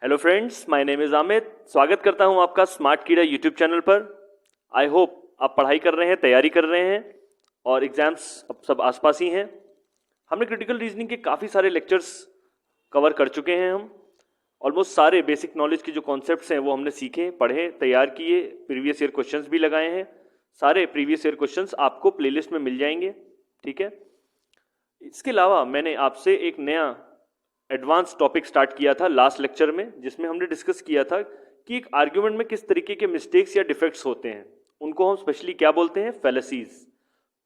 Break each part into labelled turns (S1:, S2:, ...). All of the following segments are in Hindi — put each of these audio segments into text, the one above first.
S1: Hello friends, my name is Amit. स्वागत करता हूं आपका स्मार्ट कीड़ा यूट्यूब चैनल पर। आई होप आप पढ़ाई कर रहे हैं, तैयारी कर रहे हैं और एग्जाम्स अब सब आसपास ही हैं। हमने क्रिटिकल रीजनिंग के काफ़ी सारे लेक्चर्स कवर कर चुके हैं। हम ऑलमोस्ट सारे बेसिक नॉलेज के जो कॉन्सेप्ट्स हैं वो हमने सीखे, पढ़े, तैयार किए, प्रीवियस ईयर क्वेश्चंस भी लगाए हैं। सारे प्रीवियस ईयर क्वेश्चंस आपको प्लेलिस्ट में मिल जाएंगे, ठीक है। इसके अलावा मैंने आपसे एक नया एडवांस टॉपिक स्टार्ट किया था लास्ट लेक्चर में, जिसमें हमने डिस्कस किया था कि एक आर्ग्यूमेंट में किस तरीके के मिस्टेक्स या डिफेक्ट्स होते हैं। उनको हम स्पेशली क्या बोलते हैं? फैलेसीज।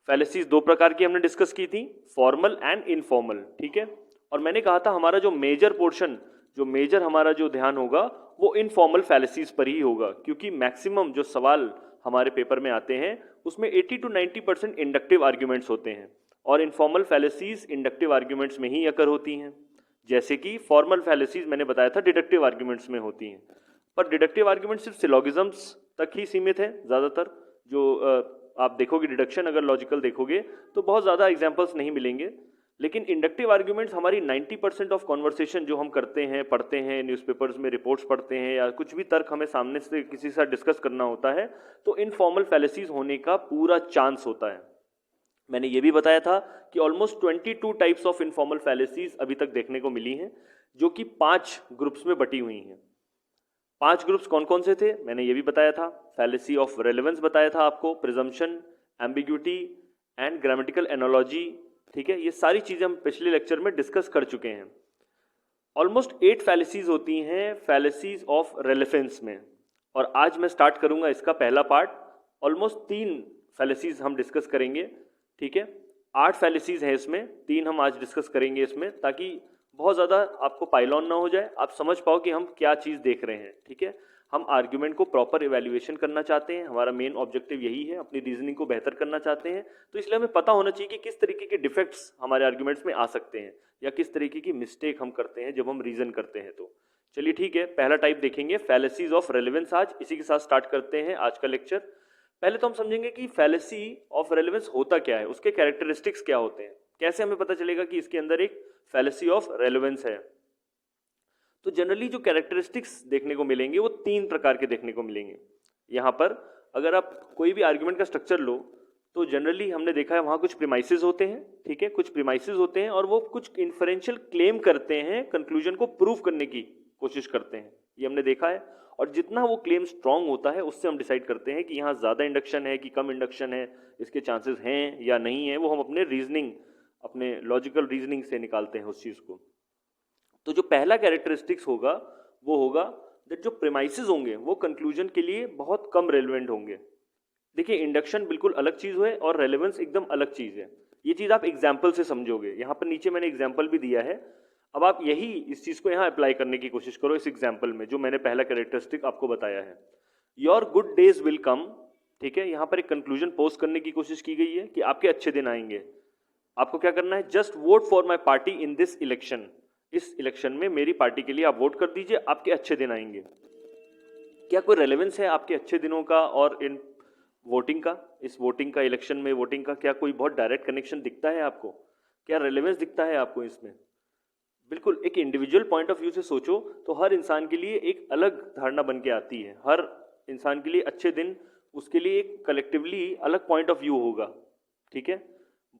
S1: फैलेसीज दो प्रकार की हमने डिस्कस की थी, फॉर्मल एंड इनफॉर्मल, ठीक है। और मैंने कहा था हमारा जो मेजर पोर्शन, जो मेजर हमारा जो ध्यान होगा वो इनफॉर्मल फैलेसीज पर ही होगा, क्योंकि मैक्सिमम जो सवाल हमारे पेपर में आते हैं उसमें 80 to 90% इंडक्टिव आर्ग्यूमेंट्स होते हैं और इनफॉर्मल फैलेसीज इंडक्टिव आर्ग्यूमेंट्स में ही अकर होती हैं। जैसे कि फॉर्मल फैलेसीज मैंने बताया था डिडक्टिव आर्ग्यूमेंट्स में होती हैं, पर डिडक्टिव आर्ग्यूमेंट सिर्फ सिलोगिज्म्स तक ही सीमित है ज़्यादातर। जो आप देखोगे डिडक्शन, अगर लॉजिकल देखोगे तो बहुत ज़्यादा एग्जाम्पल्स नहीं मिलेंगे। लेकिन इंडक्टिव आर्ग्यूमेंट्स हमारी 90% ऑफ कॉन्वर्सेशन जो हम करते हैं, पढ़ते हैं, न्यूज़पेपर्स में रिपोर्ट्स पढ़ते हैं या कुछ भी तर्क हमें सामने से किसी के साथ डिस्कस करना होता है तो इनफॉर्मल फैलेसीज होने का पूरा चांस होता है। मैंने ये भी बताया था कि ऑलमोस्ट 22 टाइप्स ऑफ इनफॉर्मल फैलेसीज अभी तक देखने को मिली हैं, जो कि 5 ग्रुप्स में बटी हुई हैं। 5 ग्रुप्स कौन कौन से थे मैंने ये भी बताया था। फैलेसी ऑफ रेलेवेंस बताया था आपको, presumption, ambiguity and grammatical analogy, ठीक है। ये सारी चीजें हम पिछले लेक्चर में डिस्कस कर चुके हैं। ऑलमोस्ट 8 फैलेसीज होती हैं फैलेसीज ऑफ रेलेवेंस में, और आज मैं स्टार्ट करूंगा इसका पहला पार्ट। ऑलमोस्ट 3 फैलेसीज हम डिस्कस करेंगे, ठीक है। 8 फैलेसीज हैं इसमें, 3 हम आज डिस्कस करेंगे इसमें, ताकि बहुत ज़्यादा आपको पाइलॉन ना हो जाए, आप समझ पाओ कि हम क्या चीज़ देख रहे हैं, ठीक है। हम आर्ग्यूमेंट को प्रॉपर इवैल्यूएशन करना चाहते हैं, हमारा मेन ऑब्जेक्टिव यही है, अपनी रीजनिंग को बेहतर करना चाहते हैं। तो इसलिए हमें पता होना चाहिए कि किस तरीके के डिफेक्ट्स हमारे आर्ग्यूमेंट्स में आ सकते हैं या किस तरीके की मिस्टेक हम करते हैं जब हम रीजन करते हैं। तो चलिए ठीक है, पहला टाइप देखेंगे फैलेसीज ऑफ रेलेवेंस। आज इसी के साथ स्टार्ट करते हैं आज का लेक्चर। पहले तो हम समझेंगे कि फैलेसी ऑफ रेलेवेंस होता क्या है, उसके कैरेक्टरिस्टिक्स क्या होते हैं, कैसे हमें पता चलेगा कि इसके अंदर एक फैलेसी ऑफ रेलेवेंस है। तो जनरली जो कैरेक्टरिस्टिक्स देखने को मिलेंगे वो 3 प्रकार के देखने को मिलेंगे। यहाँ पर अगर आप कोई भी आर्ग्यूमेंट का स्ट्रक्चर लो तो जनरली हमने देखा है वहाँ कुछ प्रीमाइसेस होते हैं, ठीक है, कुछ प्रीमाइसेस होते हैं और वो कुछ इन्फरेंशियल क्लेम करते हैं, कंक्लूजन को प्रूव करने की कोशिश करते हैं, ये हमने देखा है। और जितना वो क्लेम स्ट्रांग होता है उससे हम डिसाइड करते हैं कि यहाँ ज़्यादा इंडक्शन है कि कम इंडक्शन है, इसके चांसेस हैं या नहीं है, वो हम अपने रीजनिंग, अपने लॉजिकल रीजनिंग से निकालते हैं उस चीज़ को। तो जो पहला कैरेक्टरिस्टिक्स होगा वो होगा दैट जो प्रेमाइसेस होंगे वो कंक्लूजन के लिए बहुत कम रेलेवेंट होंगे। देखिए, इंडक्शन बिल्कुल अलग चीज़ है और रेलेवेंस एकदम अलग चीज़ है। ये चीज़ आप एग्जाम्पल से समझोगे, यहाँ पर नीचे मैंने एग्जाम्पल भी दिया है। अब आप यही इस चीज़ को यहाँ अप्लाई करने की कोशिश करो इस एग्जाम्पल में, जो मैंने पहला कैरेक्टरिस्टिक आपको बताया है। Your good days will come, ठीक है। यहाँ पर एक कंक्लूजन पोस्ट करने की कोशिश की गई है कि आपके अच्छे दिन आएंगे। आपको क्या करना है? Just vote for my party in this election, इस इलेक्शन में मेरी पार्टी के लिए आप वोट कर दीजिए, आपके अच्छे दिन आएंगे। क्या कोई रेलेवेंस है आपके अच्छे दिनों का और इन वोटिंग का? इस वोटिंग का, इलेक्शन में वोटिंग का क्या कोई बहुत डायरेक्ट कनेक्शन दिखता है आपको? क्या रेलेवेंस दिखता है आपको इसमें? बिल्कुल। एक इंडिविजुअल पॉइंट ऑफ व्यू से सोचो तो हर इंसान के लिए एक अलग धारणा बन के आती है। हर इंसान के लिए अच्छे दिन, उसके लिए एक कलेक्टिवली अलग पॉइंट ऑफ व्यू होगा, ठीक है।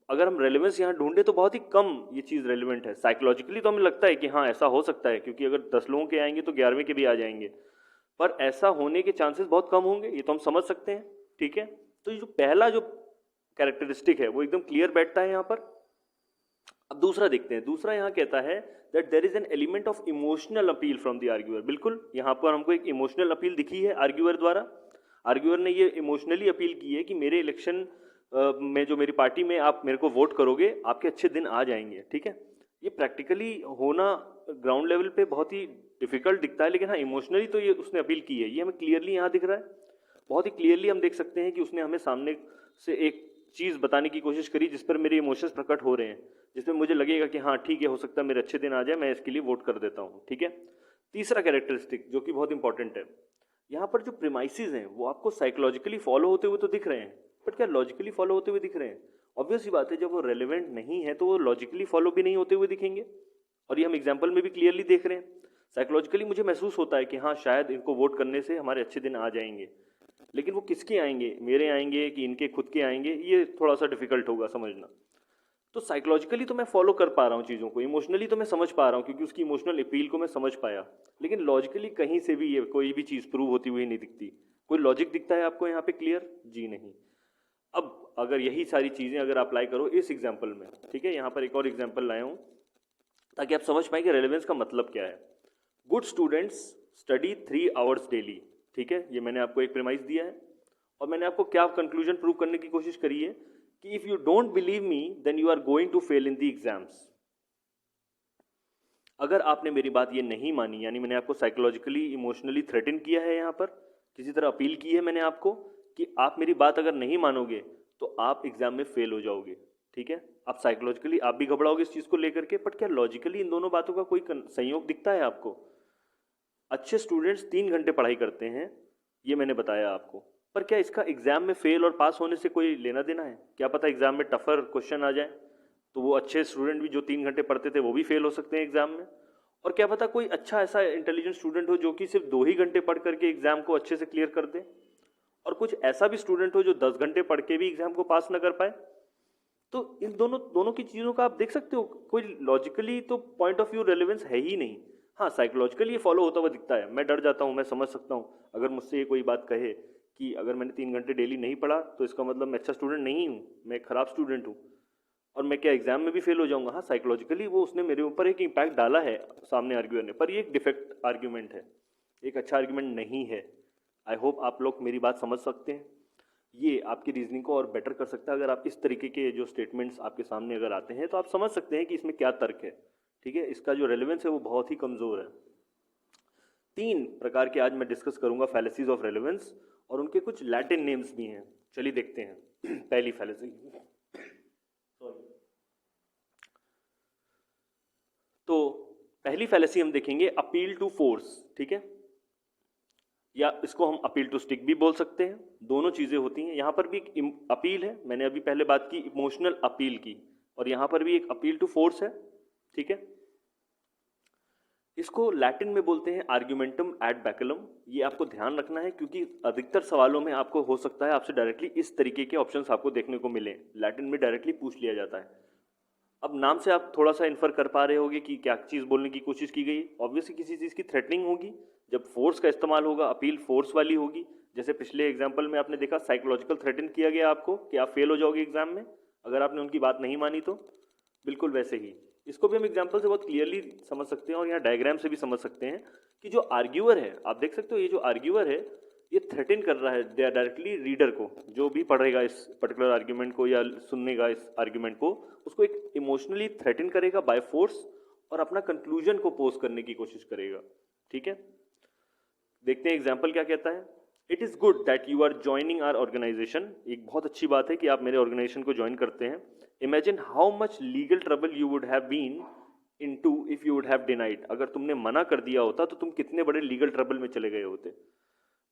S1: अगर हम रेलेवेंस यहाँ ढूंढे तो बहुत ही कम ये चीज़ रेलेवेंट है। साइकोलॉजिकली तो हमें लगता है कि हाँ ऐसा हो सकता है, क्योंकि अगर 10 लोगों के आएंगे तो 11वें के भी आ जाएंगे, पर ऐसा होने के चांसेस बहुत कम होंगे, ये तो हम समझ सकते हैं, ठीक है। तो ये जो पहला जो कैरेक्टरिस्टिक है वो एकदम क्लियर बैठता है यहाँ पर। अब दूसरा देखते हैं। दूसरा यहाँ कहता है that there is an element of emotional appeal from the arguer. बिल्कुल, यहाँ पर हमको एक इमोशनल अपील दिखी है आर्ग्यूअर द्वारा। आर्ग्यूअर ने ये इमोशनली अपील की है कि मेरे इलेक्शन में, जो मेरी पार्टी में आप मेरे को वोट करोगे, आपके अच्छे दिन आ जाएंगे, ठीक है। ये प्रैक्टिकली होना ग्राउंड लेवल पे बहुत ही डिफिकल्ट दिखता है, लेकिन हाँ इमोशनली तो ये उसने अपील की है, ये हमें क्लियरली यहाँ दिख रहा है। बहुत ही क्लियरली हम देख सकते हैं कि उसने हमें सामने से एक चीज़ बताने की कोशिश करी जिस पर मेरे इमोशंस प्रकट हो रहे हैं, जिसमें मुझे लगेगा कि हाँ ठीक है, हो सकता है मेरे अच्छे दिन आ जाए, मैं इसके लिए वोट कर देता हूँ, ठीक है। तीसरा कैरेक्टरिस्टिक जो कि बहुत इंपॉर्टेंट है, यहाँ पर जो प्रीमाइसेस हैं वो आपको साइकोलॉजिकली फॉलो होते हुए तो दिख रहे हैं, बट क्या लॉजिकली फॉलो होते हुए दिख रहे हैं? ऑब्वियस सी बात है, जब वो रेलेवेंट नहीं है तो वो लॉजिकली फॉलो भी नहीं होते हुए दिखेंगे, और ये हम एग्जाम्पल में भी क्लियरली देख रहे हैं। साइकोलॉजिकली मुझे महसूस होता है कि हाँ शायद इनको वोट करने से हमारे अच्छे दिन आ जाएंगे, लेकिन वो किसके आएंगे, मेरे आएंगे कि इनके खुद के आएंगे, ये थोड़ा सा डिफिकल्ट होगा समझना। तो साइकोलॉजिकली तो मैं फॉलो कर पा रहा हूँ चीज़ों को, इमोशनली तो मैं समझ पा रहा हूँ क्योंकि उसकी इमोशनल अपील को मैं समझ पाया, लेकिन लॉजिकली कहीं से भी ये कोई भी चीज़ प्रूव होती हुई नहीं दिखती। कोई लॉजिक दिखता है आपको यहाँ पे क्लियर? जी नहीं। अब अगर यही सारी चीज़ें अगर अप्लाई करो इस एग्जाम्पल में, ठीक है, यहाँ पर एक और एग्जाम्पल लाया हूँ ताकि आप समझ पाए कि रेलेवेंस का मतलब क्या है। Good students study 3 hours daily, ठीक है, ये मैंने आपको एक प्रेमाइस दिया है और मैंने आपको क्या कंक्लूजन प्रूव करने की कोशिश करी है कि if you don't believe me then you are going to fail in the exams. अगर आपने मेरी बात ये नहीं मानी, यानी मैंने आपको साइकोलॉजिकली इमोशनली थ्रेटन किया है, यहाँ पर किसी तरह अपील की है मैंने आपको कि आप मेरी बात अगर नहीं मानोगे तो आप एग्जाम में फेल हो जाओगे, ठीक है। आप साइकोलॉजिकली आप भी घबराओगे इस चीज़ को लेकर के, बट क्या लॉजिकली इन दोनों बातों का कोई संयोग दिखता है आपको? अच्छे स्टूडेंट्स 3 घंटे पढ़ाई करते हैं, ये मैंने बताया आपको, पर क्या इसका एग्जाम में फेल और पास होने से कोई लेना देना है? क्या पता एग्जाम में टफर क्वेश्चन आ जाए तो वो अच्छे स्टूडेंट भी जो 3 घंटे पढ़ते थे वो भी फेल हो सकते हैं एग्जाम में। और क्या पता कोई अच्छा ऐसा इंटेलिजेंट स्टूडेंट हो जो कि सिर्फ 2 ही घंटे पढ़ करके एग्जाम को अच्छे से क्लियर कर दे, और कुछ ऐसा भी स्टूडेंट हो जो 10 घंटे पढ़ के भी एग्जाम को पास न कर पाए। तो इन दोनों दोनों की चीज़ों का आप देख सकते हो, कोई लॉजिकली तो पॉइंट ऑफ व्यू रेलेवेंस है ही नहीं। हाँ साइकोलॉजिकली ये फॉलो होता हुआ दिखता है, मैं डर जाता हूँ, मैं समझ सकता हूँ अगर मुझसे ये कोई बात कहे कि अगर मैंने 3 घंटे डेली नहीं पढ़ा तो इसका मतलब मैं अच्छा स्टूडेंट नहीं हूँ, मैं एक खराब स्टूडेंट हूँ और मैं क्या एग्जाम में भी फेल हो जाऊंगा। हाँ साइकोलॉजिकली वो उसने मेरे ऊपर एक इम्पैक्ट डाला है सामने आर्ग्यूअर ने, पर ये एक डिफेक्ट आर्ग्यूमेंट है, एक अच्छा आर्ग्यूमेंट नहीं है। आई होप आप लोग मेरी बात समझ सकते हैं। ये आपकी रीजनिंग को और बेटर कर सकता है अगर आप इस तरीके के जो स्टेटमेंट्स आपके सामने अगर आते हैं तो आप समझ सकते हैं कि इसमें क्या तर्क है, ठीक है। इसका जो रेलेवेंस है वो बहुत ही कमज़ोर है। 3 प्रकार के आज मैं डिस्कस करूंगा फैलेसीज ऑफ रेलेवेंस, और उनके कुछ लैटिन नेम्स भी हैं। चलिए देखते हैं। पहली फैलेसी, तो पहली फैलेसी हम देखेंगे अपील टू फोर्स, ठीक है, या इसको हम अपील टू स्टिक भी बोल सकते हैं, दोनों चीज़ें होती हैं। यहाँ पर भी एक अपील है, मैंने अभी पहले बात की इमोशनल अपील की, और यहाँ पर भी एक अपील टू फोर्स है, ठीक है। इसको लैटिन में बोलते हैं आर्ग्यूमेंटम एड बैकुलम। ये आपको ध्यान रखना है क्योंकि अधिकतर सवालों में आपको हो सकता है आपसे डायरेक्टली इस तरीके के ऑप्शंस आपको देखने को मिले, लैटिन में डायरेक्टली पूछ लिया जाता है। अब नाम से आप थोड़ा सा इन्फर कर पा रहे होगे कि क्या चीज़ बोलने की कोशिश की गई। ऑब्वियसली किसी चीज़ की थ्रेटनिंग होगी, जब फोर्स का इस्तेमाल होगा अपील फोर्स वाली होगी। जैसे पिछले एग्जाम्पल में आपने देखा साइकोलॉजिकल थ्रेटन किया गया आपको कि आप फेल हो जाओगे एग्जाम में अगर आपने उनकी बात नहीं मानी तो, बिल्कुल वैसे ही इसको भी हम एग्जाम्पल से बहुत क्लियरली समझ सकते हैं और यहाँ डायग्राम से भी समझ सकते हैं कि जो आर्ग्यूअर है, आप देख सकते हो ये जो आर्ग्यूअर है ये थ्रेटन कर रहा है डायरेक्टली रीडर को, जो भी पढ़ेगा इस पर्टिकुलर आर्ग्यूमेंट को या सुननेगा इस आर्ग्यूमेंट को, उसको एक इमोशनली थ्रेटन करेगा बाय फोर्स और अपना कंक्लूजन को पोस्ट करने की कोशिश करेगा, ठीक है। देखते हैं एग्जाम्पल क्या कहता है। It is good that you are joining our organisation. एक बहुत अच्छी बात है कि आप मेरे ऑर्गेनाइजेशन को ज्वाइन करते हैं। Imagine how much legal trouble you would have been into if you would have denied. अगर तुमने मना कर दिया होता तो तुम कितने बड़े लीगल ट्रबल में चले गए होते।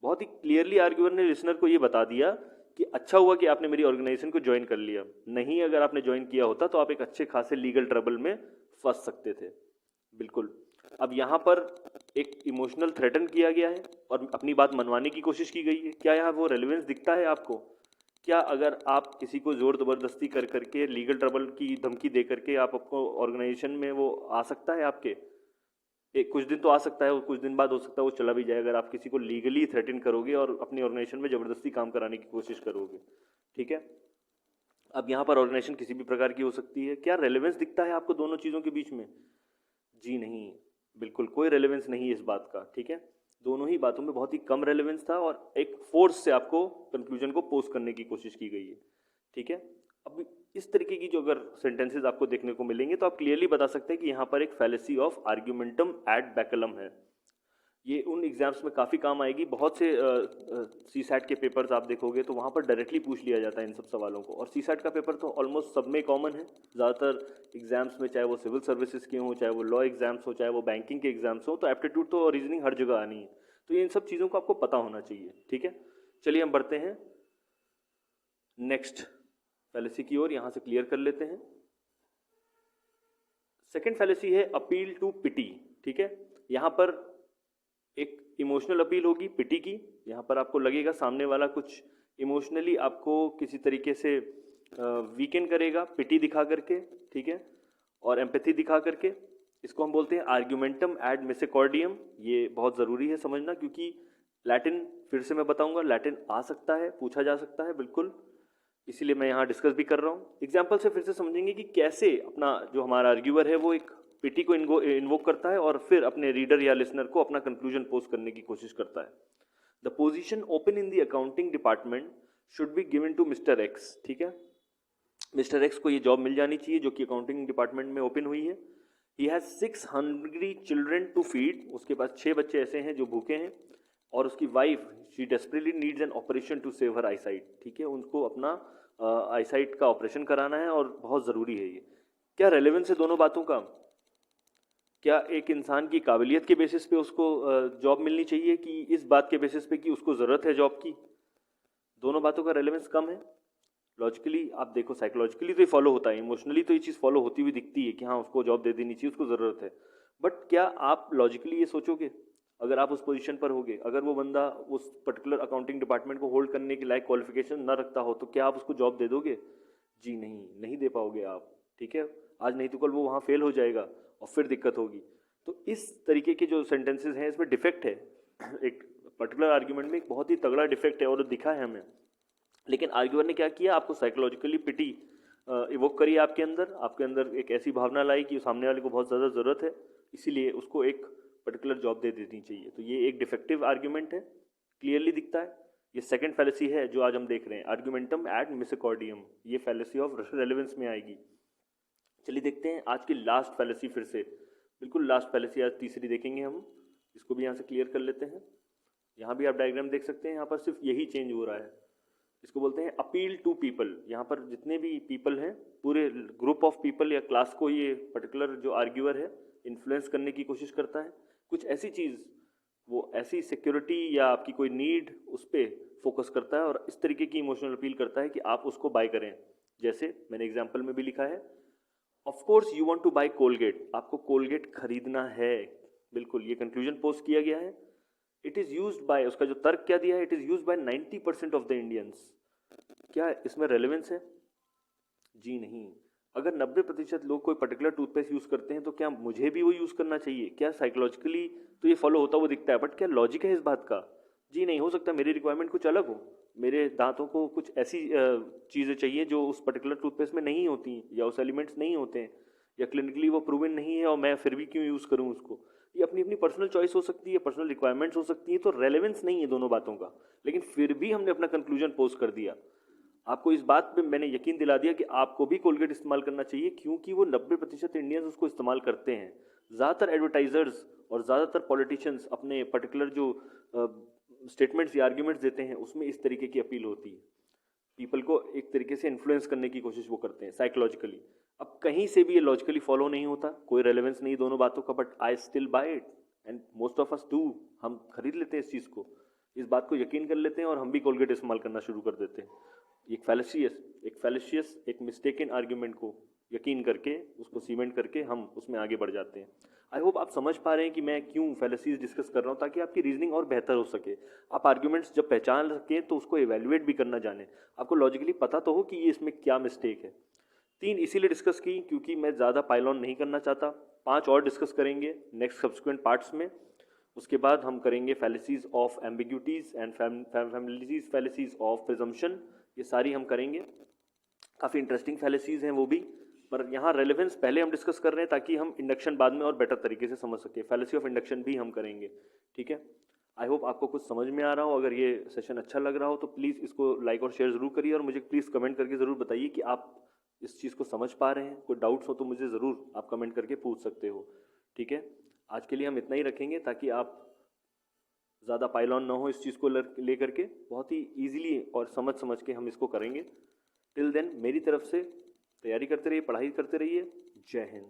S1: बहुत ही क्लियरली आर्ग्यूअर ने लिसनर को ये बता दिया कि अच्छा हुआ कि आपने मेरी ऑर्गेनाइजेशन को ज्वाइन कर लिया, नहीं अगर आपने ज्वाइन किया होता तो आप एक अच्छे खासे लीगल ट्रबल में फंस सकते थे। बिल्कुल। अब यहाँ पर एक इमोशनल थ्रेटन किया गया है और अपनी बात मनवाने की कोशिश की गई है। क्या यहाँ वो रेलेवेंस दिखता है आपको? क्या अगर आप किसी को जोर जबरदस्ती कर करके लीगल ट्रबल की धमकी दे करके आप आपको ऑर्गेनाइजेशन में वो आ सकता है आपके? एक कुछ दिन तो आ सकता है और कुछ दिन बाद हो सकता है वो चला भी जाए अगर आप किसी को लीगली थ्रेटन करोगे और अपनी ऑर्गेनाइजेशन में ज़बरदस्ती काम कराने की कोशिश करोगे, ठीक है। अब यहाँ पर ऑर्गेनाइजेशन किसी भी प्रकार की हो सकती है। क्या रेलेवेंस दिखता है आपको दोनों चीज़ों के बीच में? जी नहीं, बिल्कुल कोई रेलेवेंस नहीं है इस बात का, ठीक है। दोनों ही बातों में बहुत ही कम रेलेवेंस था और एक फोर्स से आपको कंक्लूजन को पोस्ट करने की कोशिश की गई है, ठीक है। अब इस तरीके की जो अगर सेंटेंसेस आपको देखने को मिलेंगे तो आप क्लियरली बता सकते हैं कि यहाँ पर एक फैलेसी ऑफ आर्ग्यूमेंटम एड बैकुलम है। ये उन एग्जाम्स में काफ़ी काम आएगी। बहुत से सी सैट के पेपर्स आप देखोगे तो वहाँ पर डायरेक्टली पूछ लिया जाता है इन सब सवालों को, और सी सैट का पेपर तो ऑलमोस्ट सब में कॉमन है। ज़्यादातर एग्जाम्स में, चाहे वो सिविल सर्विसेज के हों, चाहे वो लॉ एग्जाम्स हो, चाहे वो बैंकिंग के एग्जाम्स हो, तो एप्टीट्यूड तो रीजनिंग हर जगह आनी है। तो ये इन सब चीज़ों को आपको पता होना चाहिए, ठीक है। चलिए हम बढ़ते हैं नेक्स्ट फैलेसी की ओर, यहाँ से क्लियर कर लेते हैं। सेकेंड फैलेसी है अपील टू पिटी। ठीक है। यहाँ पर एक इमोशनल अपील होगी पिटी की, यहाँ पर आपको लगेगा सामने वाला कुछ इमोशनली आपको किसी तरीके से वीकेंड करेगा पिटी दिखा करके, ठीक है, और एम्पैथी दिखा करके। इसको हम बोलते हैं आर्ग्यूमेंटम एड मिसेकॉर्डियम। ये बहुत ज़रूरी है समझना, क्योंकि लैटिन फिर से मैं बताऊंगा, लैटिन आ सकता है, पूछा जा सकता है बिल्कुल, इसीलिए मैं यहाँ डिस्कस भी कर रहा हूँ। एग्जाम्पल से फिर से समझेंगे कि कैसे अपना जो हमारा आर्ग्यूअर है वो एक पिटी को इन्वोक करता है और फिर अपने रीडर या लिसनर को अपना कंक्लूजन पोस्ट करने की कोशिश करता है। The position open in the accounting department should be given to mister X, ठीक है। मिस्टर एक्स को ये जॉब मिल जानी चाहिए जो कि अकाउंटिंग डिपार्टमेंट में ओपन हुई है। He has 6 hungry children to feed, उसके पास 6 बच्चे ऐसे हैं जो भूखे हैं, और उसकी wife she desperately needs an operation to save her eyesight, ठीक है, उनको अपना आईसाइट का ऑपरेशन कराना है और बहुत ज़रूरी है ये। क्या रेलेवेंस है दोनों बातों का? क्या एक इंसान की काबिलियत के बेसिस पे उसको जॉब मिलनी चाहिए कि इस बात के बेसिस पे कि उसको ज़रूरत है जॉब की? दोनों बातों का रेलेवेंस कम है। लॉजिकली आप देखो, साइकोलॉजिकली तो ये फॉलो होता है, इमोशनली तो ये चीज़ फॉलो होती हुई दिखती है कि हाँ उसको जॉब दे देनी चाहिए, उसको ज़रूरत है। बट क्या आप लॉजिकली ये सोचोगे अगर आप उस पोजीशन पर होगे, अगर वो बंदा उस पर्टिकुलर अकाउंटिंग डिपार्टमेंट को होल्ड करने के लायक क्वालिफिकेशन ना रखता हो, तो क्या आप उसको जॉब दे दोगे? जी नहीं, नहीं दे पाओगे आप, ठीक है। आज नहीं तो कल वो वहाँ फेल हो जाएगा और फिर दिक्कत होगी। तो इस तरीके के जो सेंटेंसेस हैं इसमें डिफेक्ट है एक पर्टिकुलर आर्ग्यूमेंट में एक बहुत ही तगड़ा डिफेक्ट है और दिखा है हमें। लेकिन आर्ग्यूअर ने क्या किया, आपको साइकोलॉजिकली पिटी इवोक करी आपके अंदर एक ऐसी भावना लाई कि सामने वाले को बहुत ज़्यादा ज़रूरत है, इसीलिए उसको एक पर्टिकुलर जॉब दे देनी चाहिए। तो ये एक डिफेक्टिव आर्ग्यूमेंट है, क्लियरली दिखता है। ये सेकंड फैलेसी है जो आज हम देख रहे हैं, आर्ग्यूमेंटम एड मिसेकॉर्डियम, ये फैलेसी ऑफ रेलेवेंस में आएगी। चलिए देखते हैं आज की लास्ट फैलेसी, फिर से बिल्कुल लास्ट फैलेसी, आज तीसरी देखेंगे हम। इसको भी यहाँ से क्लियर कर लेते हैं। यहाँ भी आप डायग्राम देख सकते हैं, यहाँ पर सिर्फ यही चेंज हो रहा है। इसको बोलते हैं अपील टू पीपल। यहाँ पर जितने भी पीपल हैं, पूरे ग्रुप ऑफ पीपल या क्लास को ये पर्टिकुलर जो आर्ग्यूअर है इन्फ्लुएंस करने की कोशिश करता है। कुछ ऐसी चीज़, वो ऐसी सिक्योरिटी या आपकी कोई नीड, उस पर फोकस करता है और इस तरीके की इमोशनल अपील करता है कि आप उसको बाय करें। जैसे मैंने एग्जाम्पल में भी लिखा है, of course you want to buy Colgate, आपको कोलगेट खरीदना है, बिल्कुल ये कंक्लूजन पोस्ट किया गया है। इट इज़ यूज्ड बाय, उसका जो तर्क क्या दिया है, it is used by 90% of the Indians. क्या इसमें रेलेवेंस है? जी नहीं। अगर 90% लोग कोई पर्टिकुलर टूथपेस्ट यूज़ करते हैं तो क्या मुझे भी वो यूज़ करना चाहिए? क्या साइकोलॉजिकली तो ये फॉलो होता हुआ दिखता है, बट क्या लॉजिक है इस बात का? जी नहीं। हो सकता है मेरी रिक्वायरमेंट कुछ अलग हो, मेरे दांतों को कुछ ऐसी चीज़ें चाहिए जो उस पर्टिकुलर टूथपेस्ट में नहीं होती, या उस एलिमेंट्स नहीं होते हैं, या क्लिनिकली वो प्रूवन नहीं है और मैं फिर भी क्यों यूज़ करूँ उसको? ये अपनी अपनी पर्सनल चॉइस हो सकती है, पर्सनल रिक्वायरमेंट्स हो सकती है, तो रेलेवेंस नहीं है दोनों बातों का। लेकिन फिर भी हमने अपना कंक्लूजन पोस्ट कर दिया। आपको इस बात पे मैंने यकीन दिला दिया कि आपको भी कोलगेट इस्तेमाल करना चाहिए, क्योंकि वो 90% इंडियंस उसको इस्तेमाल करते हैं। ज़्यादातर एडवर्टाइजर्स और ज़्यादातर पॉलिटिशियंस अपने पर्टिकुलर जो स्टेटमेंट्स या आर्ग्यूमेंट्स देते हैं उसमें इस तरीके की अपील होती है। पीपल को एक तरीके से इन्फ्लुएंस करने की कोशिश वो करते हैं साइकोलॉजिकली। अब कहीं से भी ये लॉजिकली फॉलो नहीं होता, कोई रेलेवेंस नहीं दोनों बातों का, but I still buy it and most of us do. हम खरीद लेते हैं इस चीज़ को, इस बात को यकीन कर लेते हैं और हम भी कोलगेट इस्तेमाल करना शुरू कर देते हैं। एक फैलेशियस एक मिस्टेकन आर्ग्यूमेंट को यकीन करके उसको सीमेंट करके हम उसमें आगे बढ़ जाते हैं। आई होप आप समझ पा रहे हैं कि मैं क्यों फैलेसीज डिस्कस कर रहा हूँ, ताकि आपकी रीजनिंग और बेहतर हो सके। आप आर्ग्यूमेंट्स जब पहचान सकें तो उसको एवेल्युएट भी करना जाने, आपको लॉजिकली पता तो हो कि ये इसमें क्या मिस्टेक है। 3 इसीलिए डिस्कस की क्योंकि मैं ज़्यादा पाइलॉन नहीं करना चाहता। 5 और डिस्कस करेंगे नेक्स्ट सब्सिक्वेंट पार्ट्स में। उसके बाद हम करेंगे fallacies of ambiguities and fallacies of presumption, ये सारी हम करेंगे। काफ़ी इंटरेस्टिंग फैलेसीज हैं वो भी, पर यहाँ रेलेवेंस पहले हम डिस्कस कर रहे हैं ताकि हम इंडक्शन बाद में और बेटर तरीके से समझ सके। फैलेसी ऑफ इंडक्शन भी हम करेंगे, ठीक है। आई होप आपको कुछ समझ में आ रहा हो। अगर ये सेशन अच्छा लग रहा हो तो प्लीज़ इसको लाइक और शेयर ज़रूर करिए, और मुझे प्लीज़ कमेंट करके ज़रूर बताइए कि आप इस चीज़ को समझ पा रहे हैं। कोई डाउट्स हो तो मुझे ज़रूर आप कमेंट करके पूछ सकते हो, ठीक है। आज के लिए हम इतना ही रखेंगे ताकि आप ज़्यादा पाइलॉन ना हो इस चीज़ को ले करके, बहुत ही ईजिली और समझ के हम इसको करेंगे। टिल देन मेरी तरफ से तैयारी करते रहिए, पढ़ाई करते रहिए। जय हिंद।